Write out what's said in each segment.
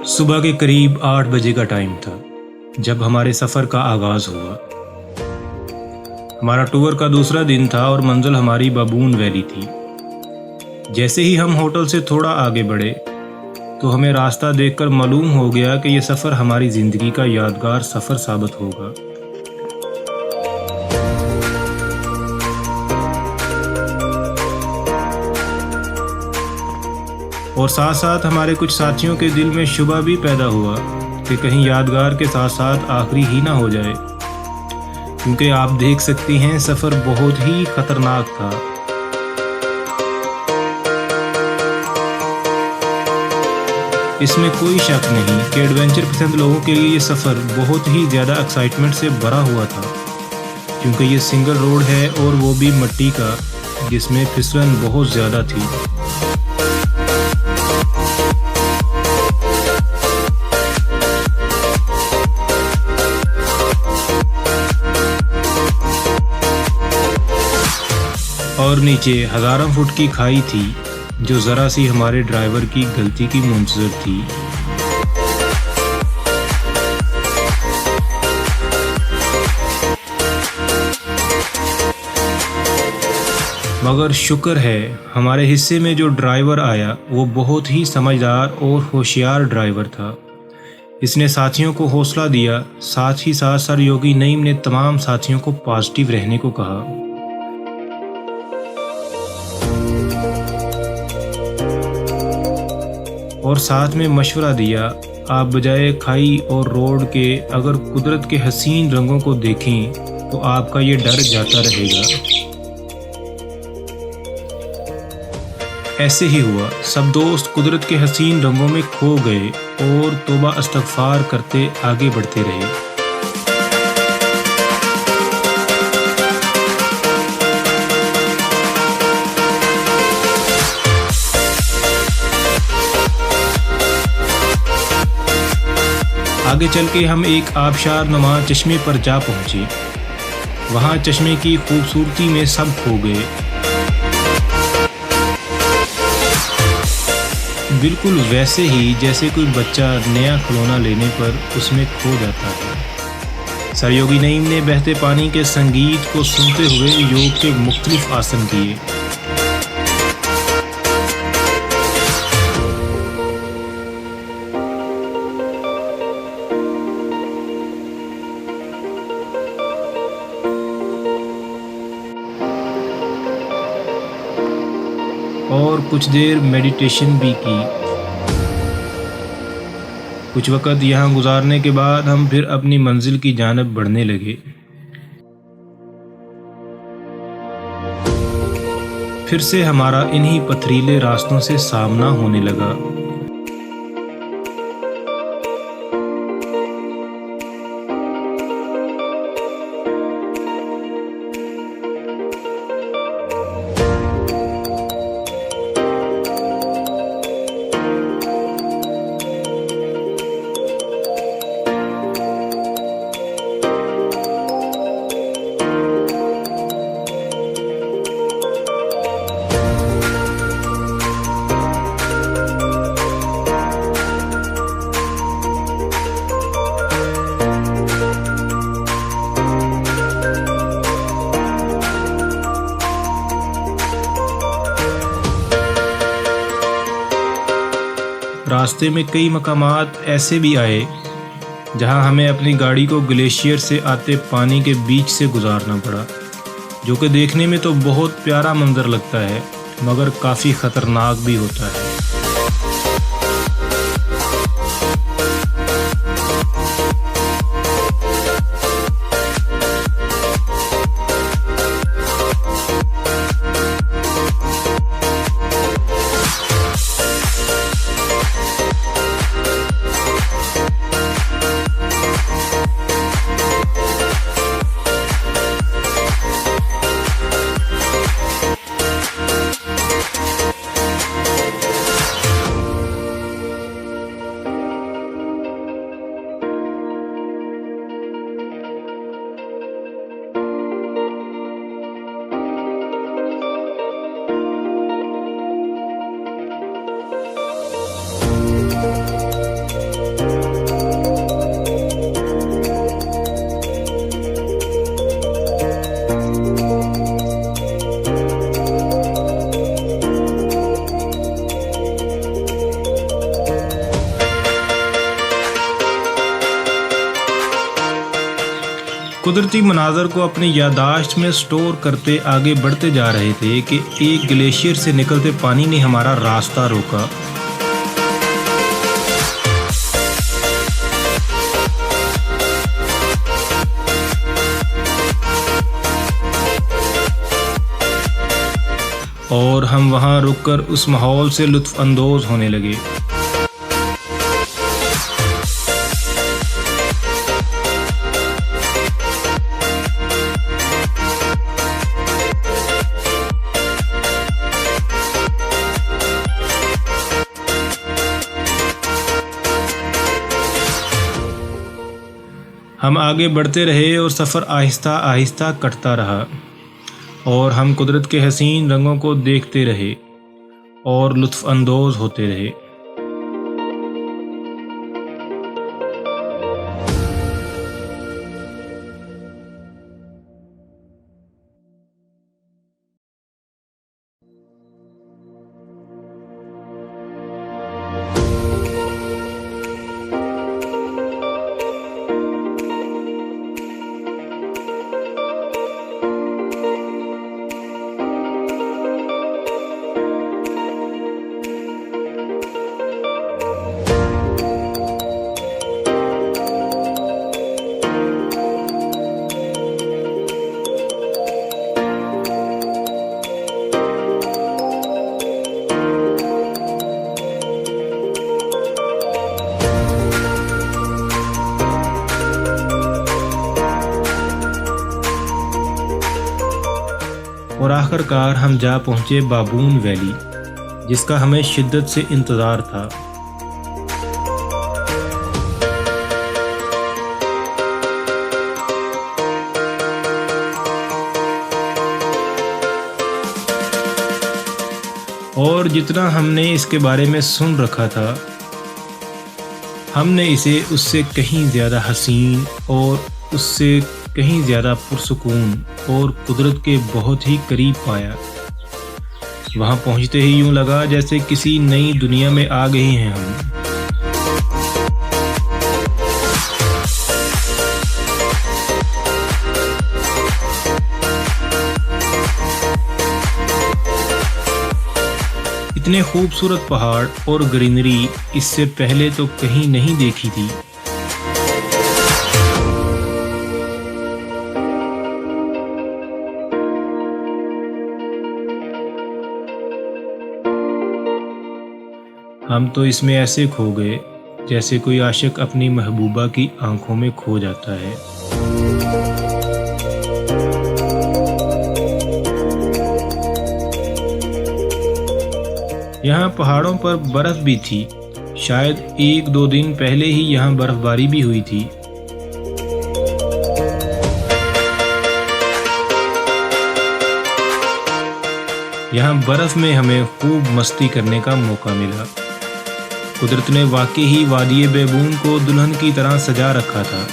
सुबह के करीब 8 बजे का टाइम था जब हमारे सफ़र का आगाज़ हुआ। हमारा टूर का दूसरा दिन था और मंजिल हमारी बाबून वैली थी। जैसे ही हम होटल से थोड़ा आगे बढ़े तो हमें रास्ता देखकर मालूम हो गया कि यह सफ़र हमारी ज़िंदगी का यादगार सफ़र साबित होगा। और साथ साथ हमारे कुछ साथियों के दिल में शुबा भी पैदा हुआ कि कहीं यादगार के साथ साथ आखिरी ही ना हो जाए, क्योंकि आप देख सकती हैं सफ़र बहुत ही ख़तरनाक था। इसमें कोई शक नहीं कि एडवेंचर पसंद लोगों के लिए ये सफ़र बहुत ही ज़्यादा एक्साइटमेंट से भरा हुआ था, क्योंकि ये सिंगल रोड है और वो भी मिट्टी का, जिसमें फिसलन बहुत ज़्यादा थी। और नीचे हज़ारों फुट की खाई थी जो ज़रा सी हमारे ड्राइवर की गलती की मुंतज़र थी। मगर शुक्र है हमारे हिस्से में जो ड्राइवर आया वो बहुत ही समझदार और होशियार ड्राइवर था। इसने साथियों को हौसला दिया, साथ ही साथ सर योगी नईम ने तमाम साथियों को पॉजिटिव रहने को कहा। और साथ में मशवरा दिया, आप बजाय खाई और रोड के अगर कुदरत के हसीन रंगों को देखें तो आपका ये डर जाता रहेगा। ऐसे ही हुआ, सब दोस्त कुदरत के हसीन रंगों में खो गए और तौबा इस्तग़फ़ार करते आगे बढ़ते रहे। आगे चल के हम एक आबशार नुमा चश्मे पर जा पहुँचे। वहाँ चश्मे की खूबसूरती में सब खो गए, बिल्कुल वैसे ही जैसे कोई बच्चा नया खिलौना लेने पर उसमें खो जाता है। सर योगी नईम ने बहते पानी के संगीत को सुनते हुए योग के मुख्तलिफ आसन किए। और कुछ देर मेडिटेशन भी की। कुछ वक़्त यहाँ गुजारने के बाद हम फिर अपनी मंजिल की जानिब बढ़ने लगे। फिर से हमारा इन्हीं पथरीले रास्तों से सामना होने लगा। रास्ते में कई मकामात ऐसे भी आए जहां हमें अपनी गाड़ी को ग्लेशियर से आते पानी के बीच से गुजारना पड़ा, जो कि देखने में तो बहुत प्यारा मंजर लगता है मगर काफ़ी ख़तरनाक भी होता है। कुदरती मनाज़र को अपनी यादाश्त में स्टोर करते आगे बढ़ते जा रहे थे कि एक ग्लेशियर से निकलते पानी ने हमारा रास्ता रोका। और हम वहाँ रुककर उस माहौल से लुत्फ़ अंदोज़ होने लगे। हम आगे बढ़ते रहे और सफ़र आहिस्ता आहिस्ता कटता रहा और हम कुदरत के हसीन रंगों को देखते रहे और लुत्फ़ अंदोज़ होते रहे। और आखिरकार हम जा पहुँचे बाबून वैली, जिसका हमें शिद्दत से इंतज़ार था। और जितना हमने इसके बारे में सुन रखा था, हमने इसे उससे कहीं ज़्यादा हसीन और उससे कहीं ज़्यादा पुरसुकून और कुदरत के बहुत ही करीब पाया। वहाँ पहुँचते ही यूँ लगा जैसे किसी नई दुनिया में आ गए हैं हम। इतने खूबसूरत पहाड़ और ग्रीनरी इससे पहले तो कहीं नहीं देखी थी। हम तो इसमें ऐसे खो गए जैसे कोई आशिक अपनी महबूबा की आंखों में खो जाता है। यहाँ पहाड़ों पर बर्फ भी थी। शायद 1-2 दिन पहले ही यहाँ बर्फबारी भी हुई थी। यहाँ बर्फ में हमें खूब मस्ती करने का मौका मिला। कुदरत ने वाकई ही वादिये बेबून को दुल्हन की तरह सजा रखा था।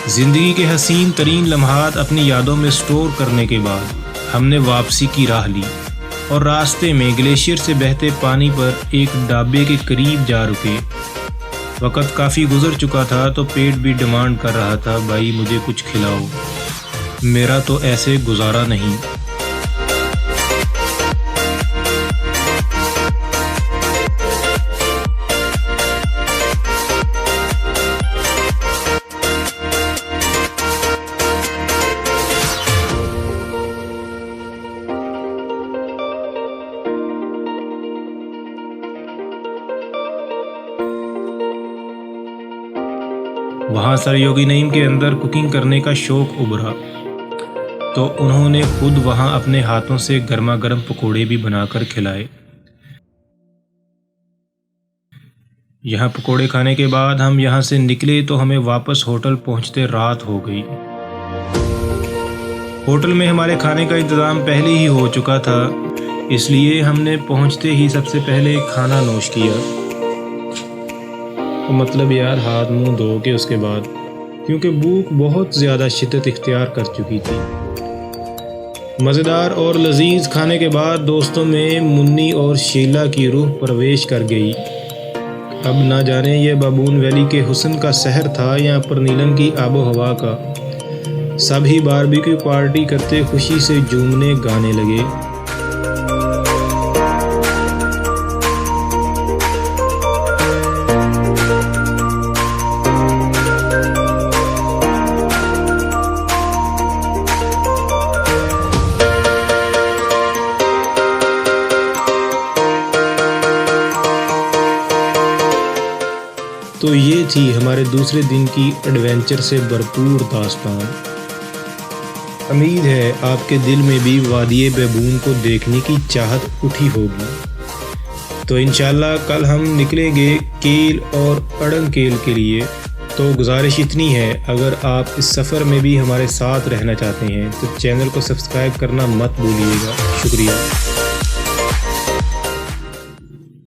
जिंदगी के हसीन तरीन लम्हात अपनी यादों में स्टोर करने के बाद हमने वापसी की राह ली और रास्ते में ग्लेशियर से बहते पानी पर एक ढाबे के करीब जा रुके। वक़्त काफ़ी गुजर चुका था तो पेट भी डिमांड कर रहा था, भाई मुझे कुछ खिलाओ, मेरा तो ऐसे गुजारा नहीं। वहाँ सर योगी नईम के अंदर कुकिंग करने का शौक़ उभरा तो उन्होंने खुद वहाँ अपने हाथों से गर्मा गर्म पकोड़े भी बनाकर खिलाए। यहाँ पकोड़े खाने के बाद हम यहाँ से निकले तो हमें वापस होटल पहुँचते रात हो गई। होटल में हमारे खाने का इंतज़ाम पहले ही हो चुका था, इसलिए हमने पहुँचते ही सबसे पहले खाना नोश किया। मतलब यार हाथ मुंह धो के उसके बाद, क्योंकि भूख बहुत ज़्यादा शिद्दत इख्तियार कर चुकी थी। मज़ेदार और लजीज खाने के बाद दोस्तों में मुन्नी और शीला की रूह प्रवेश कर गई। अब ना जाने ये बाबून वैली के हुस्न का सहर था या पर नीलम की आबो हवा का, सभी बारबेक्यू पार्टी करते खुशी से झूमने गाने लगे। तो ये थी हमारे दूसरे दिन की एडवेंचर से भरपूर दास्तान। उम्मीद है आपके दिल में भी वादिये बैबून को देखने की चाहत उठी होगी। तो इंशाल्लाह कल हम निकलेंगे केल और अड़ंगकेल के लिए। तो गुजारिश इतनी है, अगर आप इस सफ़र में भी हमारे साथ रहना चाहते हैं तो चैनल को सब्सक्राइब करना मत भूलिएगा। शुक्रिया।